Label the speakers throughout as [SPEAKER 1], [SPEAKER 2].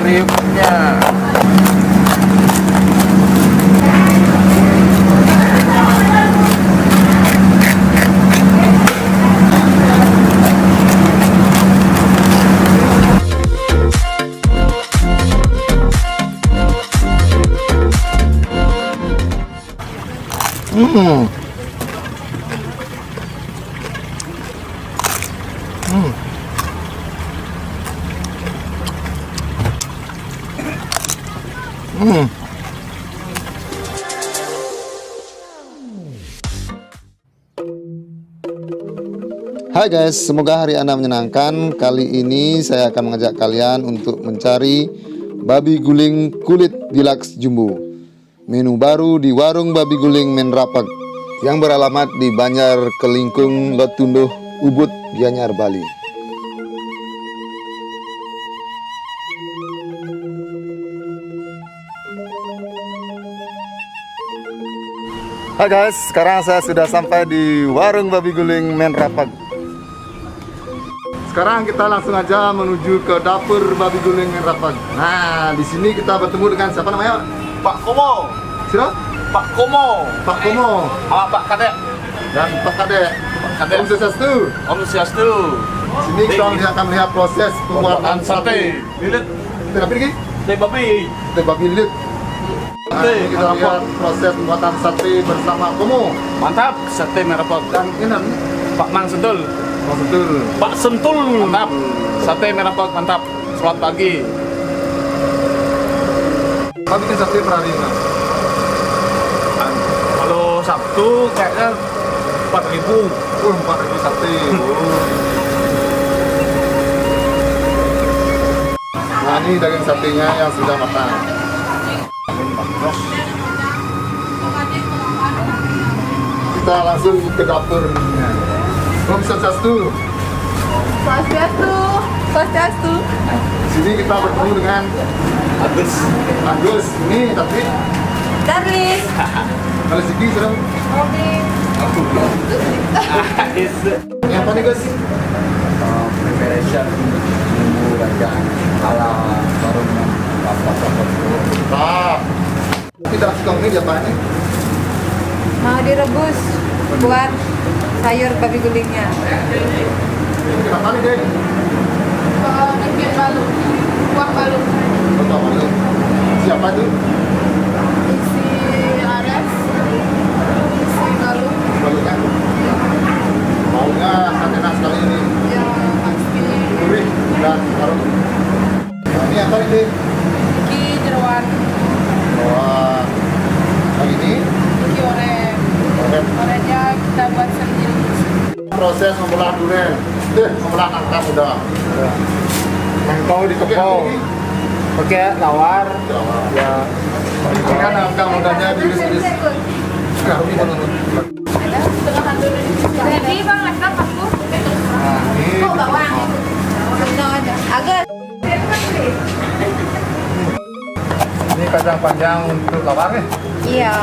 [SPEAKER 1] kriuknya. Hmm.
[SPEAKER 2] Hai guys, semoga hari Anda menyenangkan. Kali ini saya akan mengajak kalian untuk mencari babi guling kulit deluxe jumbo. Menu baru di warung babi guling Menrapag yang beralamat di Banjar Kelingkung, Lotunduh, Ubud, Gianyar, Bali. Hai guys, sekarang saya sudah sampai di warung babi guling Menrapag. Sekarang kita langsung aja menuju ke dapur babi guling Menrapag. Nah, di sini kita bertemu dengan siapa namanya?
[SPEAKER 1] Pak Komo.
[SPEAKER 2] Siapa?
[SPEAKER 1] Pak Komo.
[SPEAKER 2] Pak Komo
[SPEAKER 1] Sama Pak Kadek.
[SPEAKER 2] dan Pak Kadek.
[SPEAKER 1] Kadek.
[SPEAKER 2] Om Swastiastu.
[SPEAKER 1] Om Swastiastu.
[SPEAKER 2] Sini kita akan melihat proses pembuatan
[SPEAKER 1] sate. Lilit.
[SPEAKER 2] Kita apa lagi?
[SPEAKER 1] Sate babi.
[SPEAKER 2] Sate babi lilit. Nah,
[SPEAKER 1] Sate
[SPEAKER 2] ini kita lihat proses pembuatan sate bersama Komo
[SPEAKER 1] Mantap. Sate Menrapag.
[SPEAKER 2] dan Inan.
[SPEAKER 1] Pak Mang Sentul.
[SPEAKER 2] Betul.
[SPEAKER 1] Pak Sentul. Mantap. Sate Menrapag mantap. Selamat pagi.
[SPEAKER 2] Kami bikin sate per hari ini.
[SPEAKER 1] Kalau Sabtu kayaknya 4.000.
[SPEAKER 2] 4.000 sate. Nah, ini daging satenya yang sudah matang. Kita langsung ke dapur. Om Swastiastu.
[SPEAKER 3] Swastiastu, Swastiastu.
[SPEAKER 2] Di sini kita bertemu dengan
[SPEAKER 1] Agus.
[SPEAKER 2] Agus. Ini tapi
[SPEAKER 3] Darlis.
[SPEAKER 2] kalau Sigi sedang
[SPEAKER 3] Oke.
[SPEAKER 2] ini apa nih Gus?
[SPEAKER 1] Preparation bumbu rajang ala warung Menrapag.
[SPEAKER 2] Nah, tidak suka ini apa ini?
[SPEAKER 3] Mau direbus buat sayur babi gulingnya.
[SPEAKER 2] Ini kenapa nih deh?
[SPEAKER 3] Nasi balu, kuah balu.
[SPEAKER 2] Betul malu. Siapa itu?
[SPEAKER 3] Isi ares, isi balu.
[SPEAKER 2] Balunya. Baunya sangat enak sekali ini.
[SPEAKER 3] Ya pasti.
[SPEAKER 2] Gurih dan harum. Nah, ini apa ini?
[SPEAKER 3] Iki jeroan,
[SPEAKER 2] Wah, yang ini
[SPEAKER 3] iki oren.
[SPEAKER 2] oren.
[SPEAKER 3] Orennya kita buat sendiri.
[SPEAKER 2] Proses membelah durian. Membelah nangka muda.
[SPEAKER 1] Mangkau
[SPEAKER 2] Oke,
[SPEAKER 1] pakai lawar. Ya.
[SPEAKER 2] ini kan nangka mudanya diiris-iris. Nah, ini menurut.
[SPEAKER 3] Ada setengah dulu. Jadi bang, ada aku.
[SPEAKER 2] Nah, ini.
[SPEAKER 3] Kok bawang? Senang aja. Agak.
[SPEAKER 2] Ini kacang panjang untuk lawar nih.
[SPEAKER 3] Iya.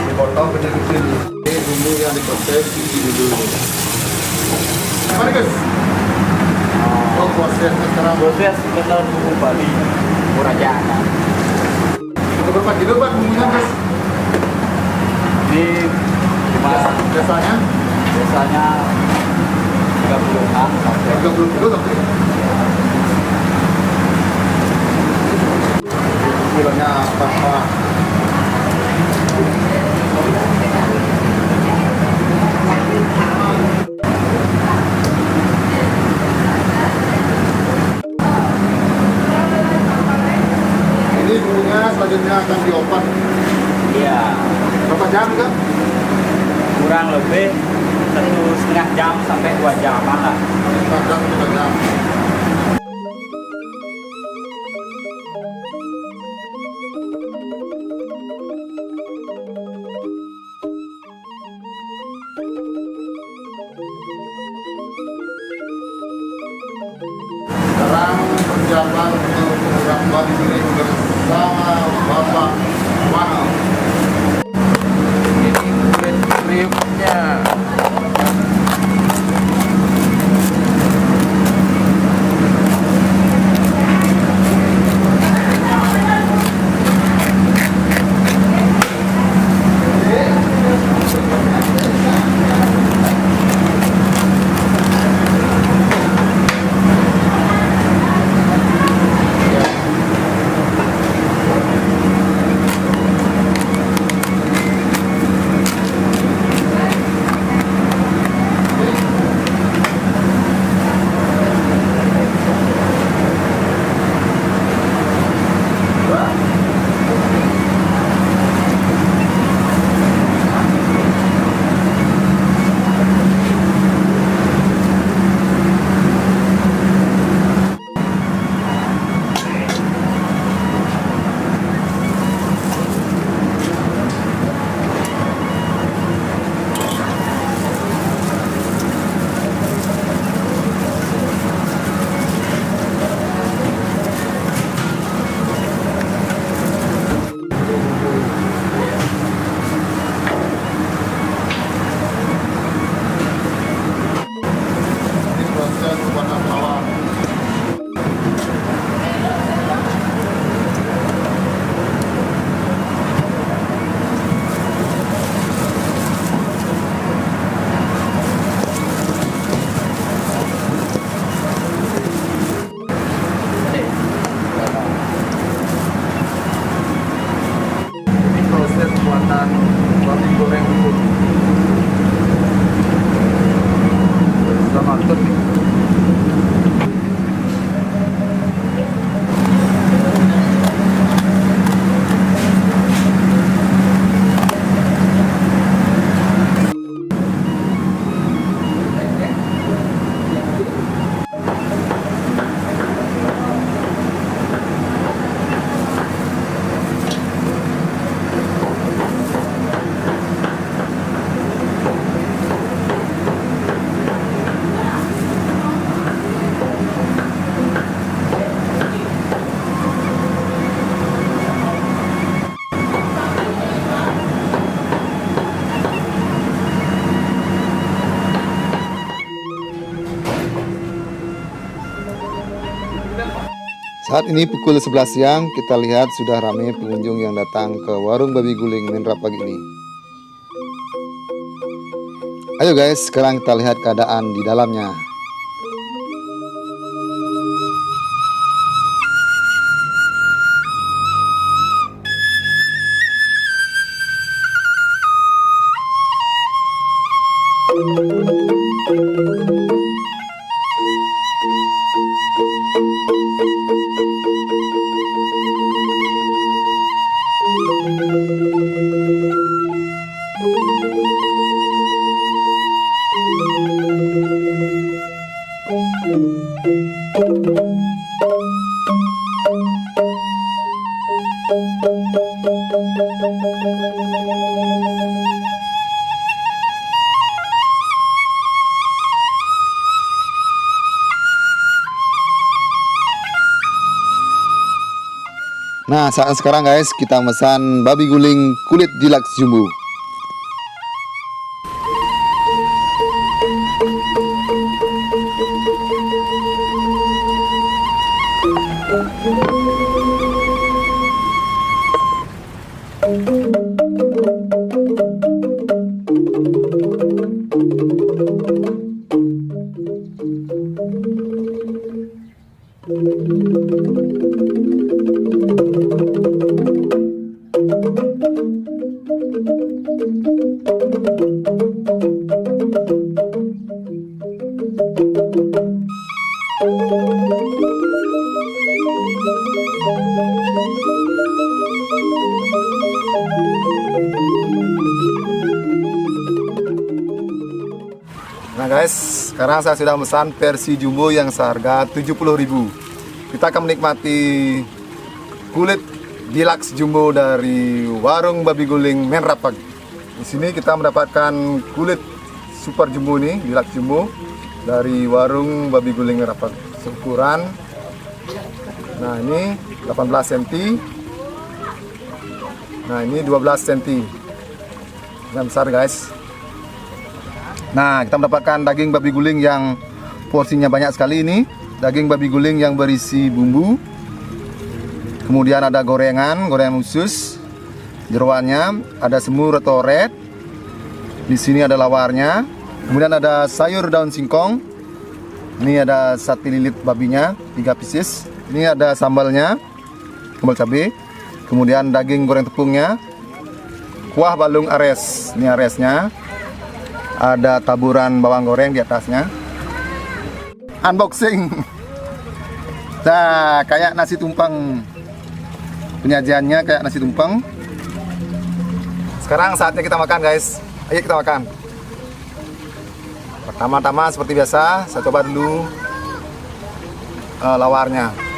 [SPEAKER 2] Dipotong kecil-kecil. Ini bumbu yang diproses dulu. Apa nih Gus? Oh, proses sekarang.
[SPEAKER 1] Proses benar bumbu Bali. Rajang.
[SPEAKER 2] Untuk berapa kilo Pak bumbunya Gus?
[SPEAKER 1] Ini
[SPEAKER 2] Biasanya
[SPEAKER 1] biasanya 30-an sampai
[SPEAKER 2] 30 kilo tapi kilonya apa? Ini bumbunya selanjutnya akan diopat.
[SPEAKER 1] iya
[SPEAKER 2] Berapa jam Kak?
[SPEAKER 1] kurang lebih 1,5 jam sampai 2 jaman lah.
[SPEAKER 2] 4 jam, 5 jam. Sekarang persiapan untuk program babi guling bersama Bapak Wano.
[SPEAKER 1] Ini kulit kriuknya.
[SPEAKER 2] warna bawang. Ini proses pembuatan babi goreng utuh. Sudah matang nih. Saat ini pukul 11 siang, kita lihat sudah ramai pengunjung yang datang ke warung babi guling Menra pagi ini. Ayo guys, sekarang kita lihat keadaan di dalamnya. Nah, saat sekarang guys, kita pesan babi guling kulit deluxe jumbo. Nah guys, sekarang saya sudah memesan versi jumbo yang seharga 70.000. Kita akan menikmati kulit deluxe jumbo dari warung babi guling Menra pagi. Di sini kita mendapatkan kulit super jumbo nih, deluxe jumbo dari warung babi guling Menra pagi. Seukuran, nah ini 18 cm, nah ini 12 cm. Yang besar guys. Nah, kita mendapatkan daging babi guling yang porsinya banyak sekali ini. Daging babi guling yang berisi bumbu. Kemudian ada gorengan khusus. Jeroannya ada semur atau red. Di sini ada lawarnya. Kemudian ada sayur daun singkong. Ini ada sate lilit babinya, 3 pieces. Ini ada sambalnya, sambal cabai. Kemudian daging goreng tepungnya. Kuah balung ares. Ini aresnya. Ada taburan bawang goreng di atasnya. Unboxing. Nah, kayak nasi tumpeng. Penyajiannya kayak nasi tumpeng. Sekarang saatnya kita makan guys. Ayo kita makan. Pertama-tama seperti biasa, saya coba dulu lawarnya.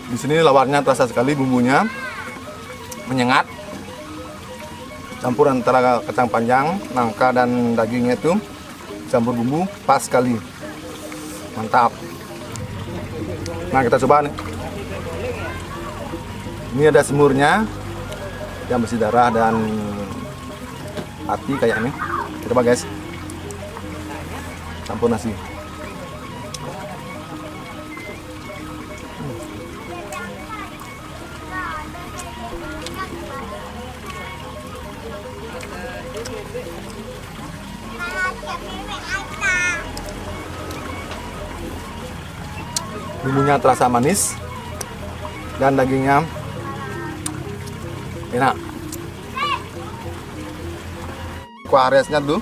[SPEAKER 2] Di sini lawarnya terasa sekali, bumbunya menyengat. Campur antara kacang panjang, nangka dan dagingnya itu campur bumbu pas sekali. Mantap. Nah, kita coba nih. Ini ada semurnya yang bersih darah dan hati kayak ini. Kita coba guys. Campur nasi. Bumbunya terasa manis dan dagingnya enak. Kuah aresnya dulu.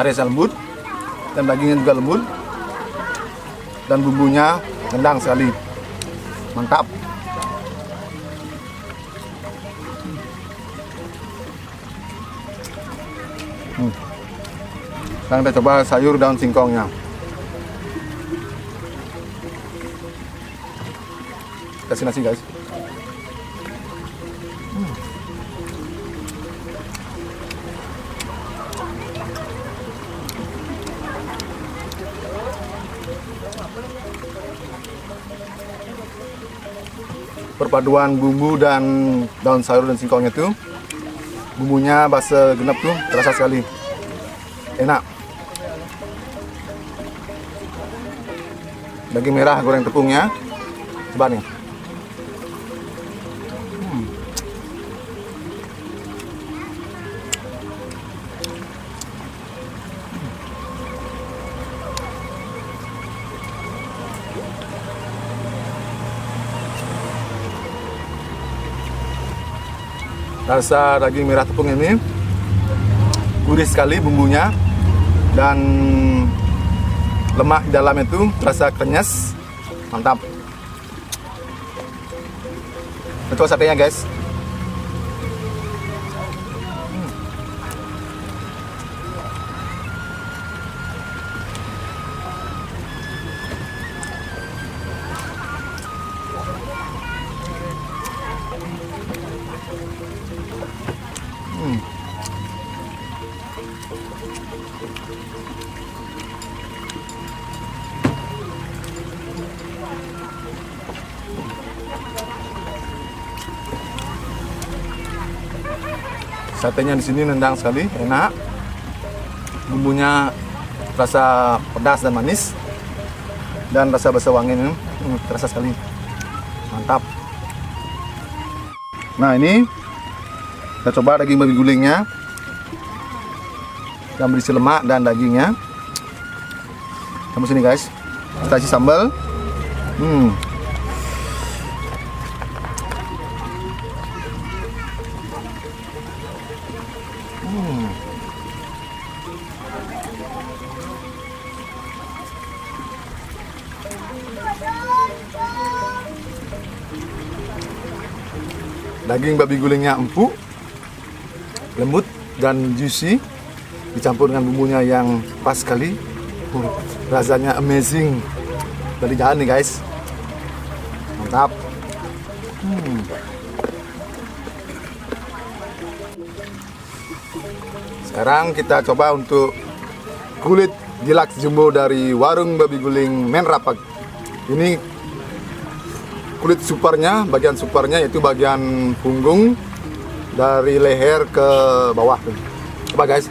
[SPEAKER 2] Aresnya lembut dan dagingnya juga lembut dan bumbunya nendang sekali, mantap. Sekarang kita coba sayur daun singkongnya. Kasih nasi guys. Perpaduan bumbu dan daun sayur dan singkongnya tuh, bumbunya base genep tuh terasa sekali, enak. Daging merah goreng tepungnya, coba nih. Rasa daging merah tepung ini gurih sekali bumbunya dan lemak di dalam itu terasa krenyes, mantap. Coba satenya guys. Satenya di sini nendang sekali, enak. Bumbunya rasa pedas dan manis, dan rasa basa wangi ini terasa sekali, mantap. Nah ini kita coba daging babi gulingnya yang berisi lemak dan dagingnya. Kamu sini guys, kita isi sambal. Daging babi gulingnya empuk, lembut dan juicy, dicampur dengan bumbunya yang pas sekali. Rasanya amazing. Dari jalan nih guys, mantap. Sekarang kita coba untuk kulit deluxe jumbo dari warung babi guling Menrapak. Ini kulit supernya, bagian supernya yaitu bagian punggung dari leher ke bawah tuh. Coba guys.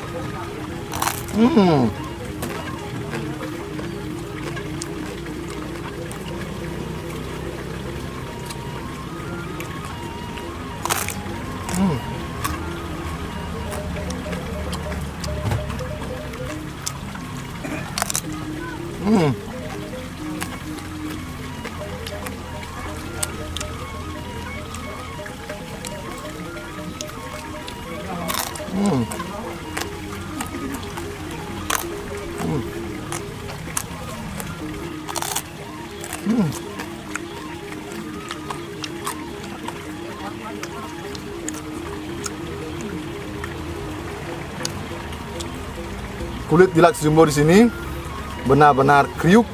[SPEAKER 2] Kulit deluxe jumbo di sini benar-benar kriuk,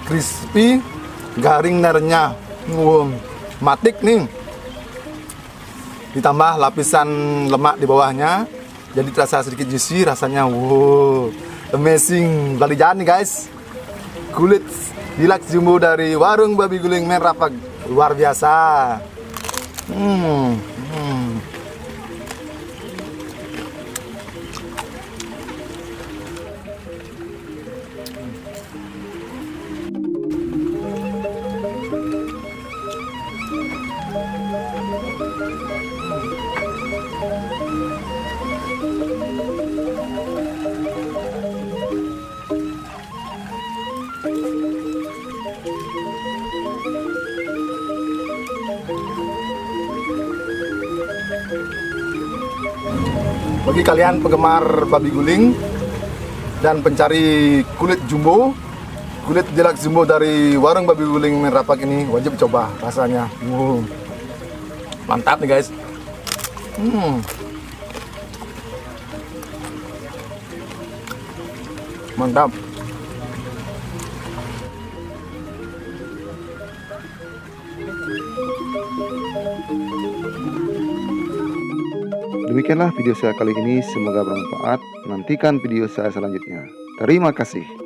[SPEAKER 2] crispy, garing dan renyah. Matik nih. Ditambah lapisan lemak di bawahnya, jadi terasa sedikit juicy, rasanya wow, amazing. Balik jalan nih guys. Kulit deluxe jumbo dari warung babi guling Men Rapag, luar biasa. Bagi kalian penggemar babi guling dan pencari kulit jumbo, kulit deluxe jumbo dari warung babi guling Men Rapag ini wajib coba rasanya. Mantap nih guys. Mantap.
[SPEAKER 4] Demikianlah video saya kali ini, semoga bermanfaat. Nantikan video saya selanjutnya. Terima kasih.